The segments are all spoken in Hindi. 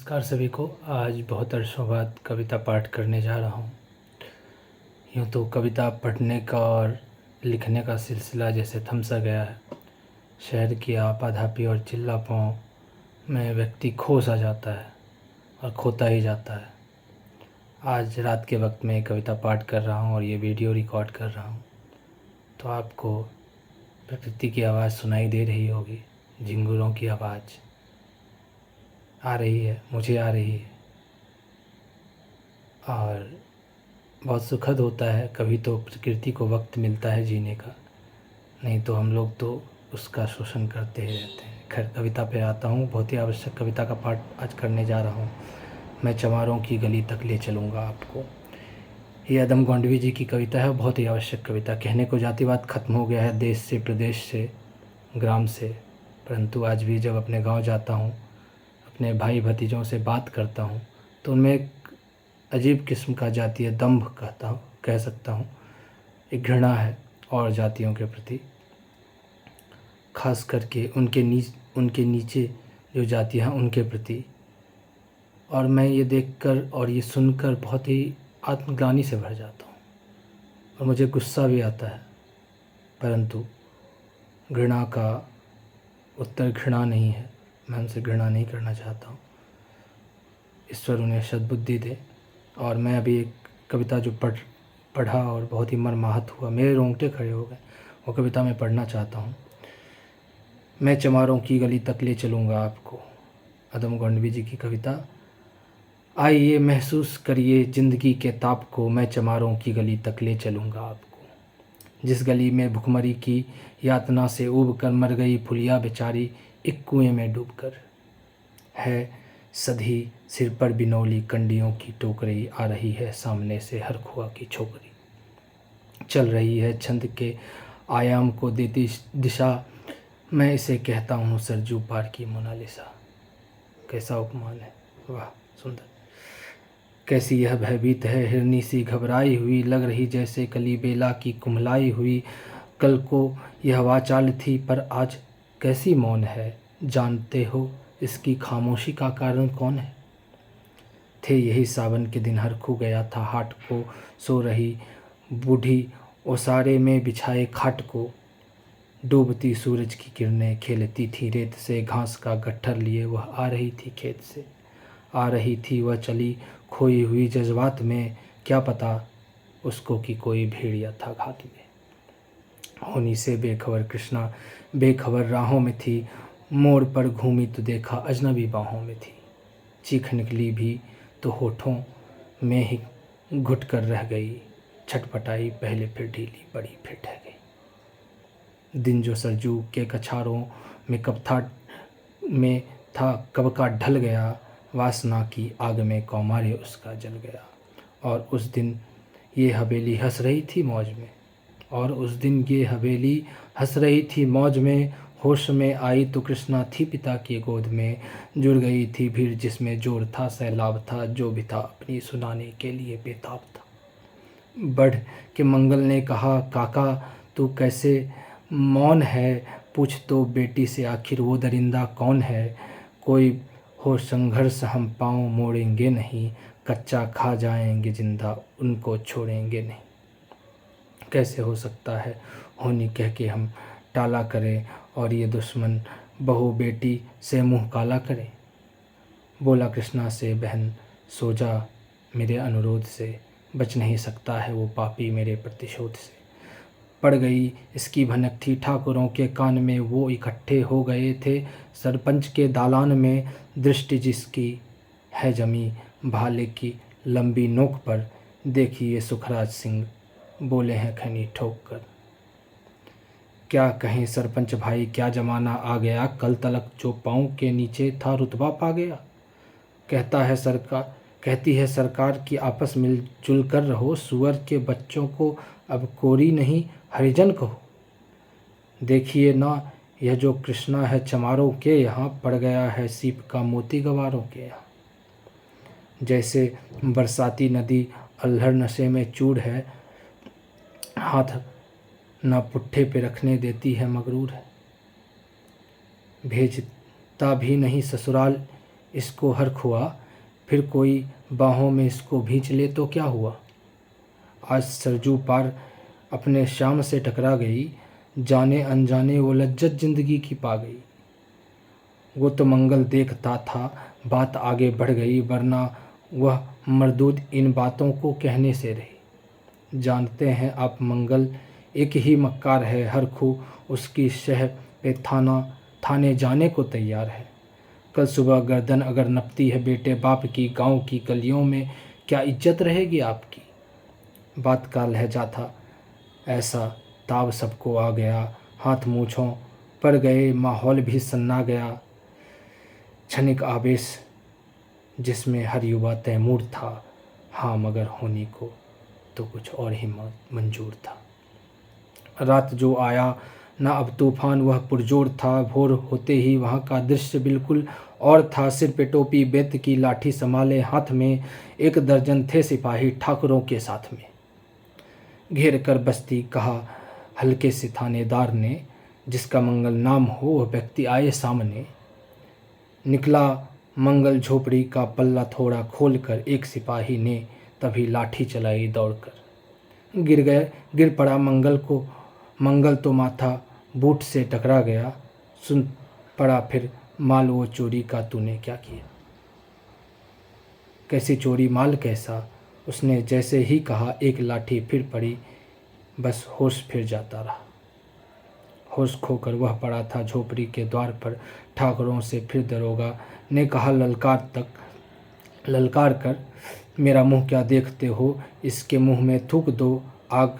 नमस्कार सभी को। आज बहुत अरसों बाद कविता पाठ करने जा रहा हूँ। यूँ तो कविता पढ़ने का और लिखने का सिलसिला जैसे थम सा गया है। शहर की आपाधापी और चिल्लापों में व्यक्ति खो सा जाता है और खोता ही जाता है। आज रात के वक्त में कविता पाठ कर रहा हूँ और ये वीडियो रिकॉर्ड कर रहा हूँ, तो आपको प्रकृति की आवाज़ सुनाई दे रही होगी। झिंगुरों की आवाज़ आ रही है, मुझे आ रही है, और बहुत सुखद होता है। कभी तो प्रकृति को वक्त मिलता है जीने का, नहीं तो हम लोग तो उसका शोषण करते ही रहते हैं। खैर, कविता पे आता हूँ। बहुत ही आवश्यक कविता का पाठ आज करने जा रहा हूँ। मैं चमारों की गली तक ले चलूँगा आपको। ये अदम गोंडवी जी की कविता है। बहुत ही आवश्यक कविता। कहने को जातिवाद ख़त्म हो गया है देश से, प्रदेश से, ग्राम से, परंतु आज भी जब अपने गाँव जाता हूँ, अपने भाई भतीजों से बात करता हूँ, तो उनमें एक अजीब किस्म का जातीय दंभ कह सकता हूँ, एक घृणा है और जातियों के प्रति, ख़ास करके उनके नीचे जो जातियाँ हैं उनके प्रति। और मैं ये देखकर और ये सुनकर बहुत ही आत्मग्लानि से भर जाता हूँ और मुझे गुस्सा भी आता है, परंतु घृणा का उत्तर घृणा नहीं है। मैं उनसे घृणा नहीं करना चाहता हूँ। ईश्वर उन्हें सद्बुद्धि दे। और मैं अभी एक कविता जो पढ़ा और बहुत ही मर्माहत हुआ, मेरे रोंगटे खड़े हो गए, वो कविता मैं पढ़ना चाहता हूँ। मैं चमारों की गली तक ले चलूँगा आपको। अदम गोंडवी जी की कविता। आइए महसूस करिए ज़िंदगी के ताप को, मैं चमारों की गली तक ले चलूँगा आपको। जिस गली में भुखमरी की यातना से ऊब कर मर गई फुलिया बेचारी, एक कुएं में डूबकर है सधी सिर पर बिनौली कंडियों की टोकरी, आ रही है सामने से हर खुआ की छोकरी। चल रही है छंद के आयाम को देती दिशा, मैं इसे कहता हूँ सरजू पार की मोनालिसा। कैसा उपमान है, वाह सुंदर। कैसी यह भयभीत है हिरनी सी घबराई हुई, लग रही जैसे कली बेला की कुम्हलाई हुई। कल को यह वाचाल थी पर आज कैसी मौन है, जानते हो इसकी खामोशी का कारण कौन है। थे यही सावन के दिन हर खू गया था हाट को, सो रही बूढ़ी ओसारे में बिछाए खाट को। डूबती सूरज की किरणें खेलती थी रेत से, घास का गट्ठर लिए वह आ रही थी खेत से। आ रही थी वह चली खोई हुई जज्बात में, क्या पता उसको कि कोई भेड़िया था घात में। होनी से बेखबर कृष्णा बेखबर राहों में थी, मोड़ पर घूमी तो देखा अजनबी बाहों में थी। चीख निकली भी तो होठों में ही घुट कर रह गई, छटपटाई पहले फिर ढीली पड़ी फिर ठह गई। दिन जो सरजू के कछारों में कब का ढल गया, वासना की आग में कौमार्य उसका जल गया। और उस दिन ये हवेली हंस रही थी मौज में, मौज में। होश में आई तो कृष्णा थी पिता की गोद में, जुड़ गई थी भीड़ जिसमें जोर था सैलाब था, जो भी था अपनी सुनाने के लिए बेताब था। बढ़ के मंगल ने कहा, काका तू कैसे मौन है, पूछ तो बेटी से आखिर वो दरिंदा कौन है। कोई हो संघर्ष हम पाँव मोड़ेंगे नहीं, कच्चा खा जाएंगे जिंदा उनको छोड़ेंगे नहीं। कैसे हो सकता है होनी कह के हम टाला करें, और ये दुश्मन बहू बेटी से मुंह काला करे। बोला कृष्णा से, बहन सो जा मेरे अनुरोध से, बच नहीं सकता है वो पापी मेरे प्रतिशोध से। पड़ गई इसकी भनक थी ठाकुरों के कान में, वो इकट्ठे हो गए थे सरपंच के दालान में। दृष्टि जिसकी है जमी भाले की लंबी नोक पर, देखिए सुखराज सिंह बोले हैं खैनी ठोक कर। क्या कहें सरपंच भाई क्या ज़माना आ गया, कल तलक जो पाँव के नीचे था रुतबा पा गया। कहती है सरकार की आपस मिलजुल कर रहो, सुअर के बच्चों को अब कोरी नहीं हरिजन कहो। देखिए ना यह जो कृष्णा है चमारों के यहाँ, पड़ गया है सीप का मोती गवारों के यहाँ। जैसे बरसाती नदी अल्हड़ नशे में चूर है, हाथ ना पुट्ठे पे रखने देती है मगरूर है। भेजता भी नहीं ससुराल इसको हर्ख हुआ, फिर कोई बाहों में इसको भींच ले तो क्या हुआ। आज सरजू पार अपने शाम से टकरा गई, जाने अनजाने वो लज्जत जिंदगी की पा गई। वो तो मंगल देखता था, बात आगे बढ़ गई, वरना वह मरदूद इन बातों को कहने से रही। जानते हैं आप मंगल एक ही मक्कार है, हर खू उसकी शह पे थाने जाने को तैयार है। कल सुबह गर्दन अगर नपती है बेटे बाप की, गांव की गलियों में क्या इज्जत रहेगी आपकी। बात का लहजा था ऐसा, ताव सबको आ गया, हाथ मूँछों पर गए, माहौल भी सन्ना गया। क्षणिक आवेश जिसमें हर युवा तैमूर था, हाँ मगर होने को तो कुछ और ही मंजूर था। रात जो आया ना अब तूफान वह पुरजोर था, भोर होते ही वहाँ का दृश्य बिल्कुल और था। सिर पे टोपी बेत की लाठी संभाले हाथ में, 1 दर्जन थे सिपाही ठाकुरों के साथ में। घेर कर बस्ती कहा हल्के से थानेदार ने, जिसका मंगल नाम हो वह व्यक्ति आए सामने। निकला मंगल झोपड़ी का पल्ला थोड़ा खोल कर, एक सिपाही ने तभी लाठी चलाई दौड़कर। गिर पड़ा मंगल तो माथा बूट से टकरा गया। सुन पड़ा फिर माल वो चोरी का तूने क्या किया। कैसी चोरी माल कैसा, उसने जैसे ही कहा एक लाठी फिर पड़ी, बस होश फिर जाता रहा। होश खोकर वह पड़ा था झोपड़ी के द्वार पर, ठाकुरों से फिर दरोगा ने कहा ललकार कर, मेरा मुंह क्या देखते हो, इसके मुंह में थूक दो, आग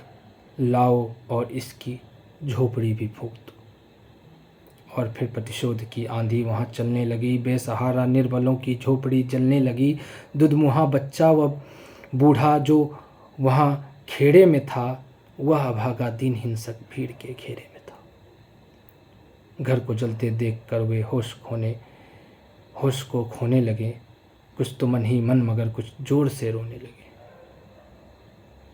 लाओ और इसकी झोपड़ी भी फूंक दो। और फिर प्रतिशोध की आंधी वहाँ चलने लगी, बेसहारा निर्बलों की झोपड़ी जलने लगी। दुधमुहा बच्चा व बूढ़ा जो वहाँ खेड़े में था, वह अभागा दीन हिंसक भीड़ के घेरे में था। घर को जलते देखकर वे होश को खोने लगे। कुछ तो मन ही मन मगर कुछ जोर से रोने लगे।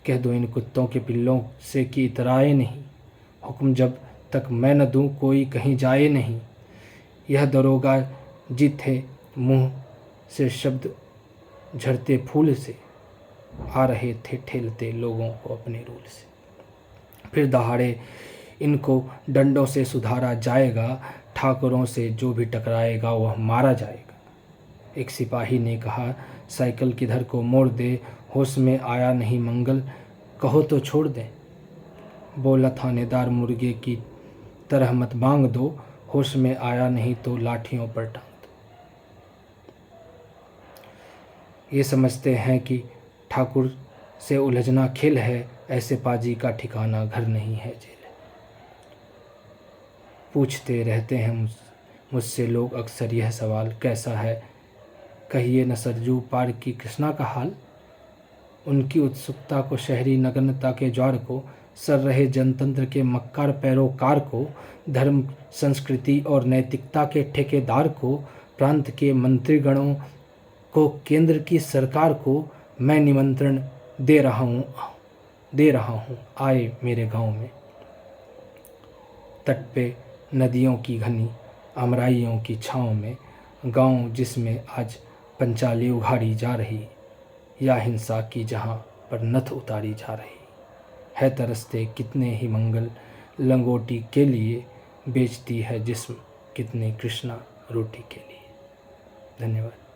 कह दो इन कुत्तों के पिल्लों से कि इतराए नहीं, हुक्म जब तक मैं न दूं कोई कहीं जाए नहीं। यह दरोगा जी थे, मुंह से शब्द झड़ते फूल से, आ रहे थे ठेलते लोगों को अपने रूल से। फिर दहाड़े इनको डंडों से सुधारा जाएगा, ठाकुरों से जो भी टकराएगा वह मारा जाएगा। एक सिपाही ने कहा साइकिल किधर को मोड़ दे, होश में आया नहीं मंगल, कहो तो छोड़ दें। बोला थानेदार मुर्गे की तरह मत बांग दो, होश में आया नहीं तो लाठियों पर टांग दो। ये समझते हैं कि ठाकुर से उलझना खेल है, ऐसे पाजी का ठिकाना घर नहीं है जेल है। पूछते रहते हैं मुझसे लोग अक्सर यह सवाल, कैसा है कहिए न सरजू पार की कृष्णा का हाल। उनकी उत्सुकता को, शहरी नग्नता के ज्वार को, सर रहे जनतंत्र के मक्कार पैरोकार को, धर्म संस्कृति और नैतिकता के ठेकेदार को, प्रांत के मंत्रीगणों को, केंद्र की सरकार को मैं निमंत्रण दे रहा हूँ आए मेरे गांव में। तट पे नदियों की घनी अमराइयों की छाँव में, गांव जिसमें आज पंचाली उघाड़ी जा रही, या हिंसा की जहाँ पर नथ उतारी जा रही है। तरसते कितने ही मंगल लंगोटी के लिए, बेचती है जिस्म कितने कृष्णा रोटी के लिए। धन्यवाद।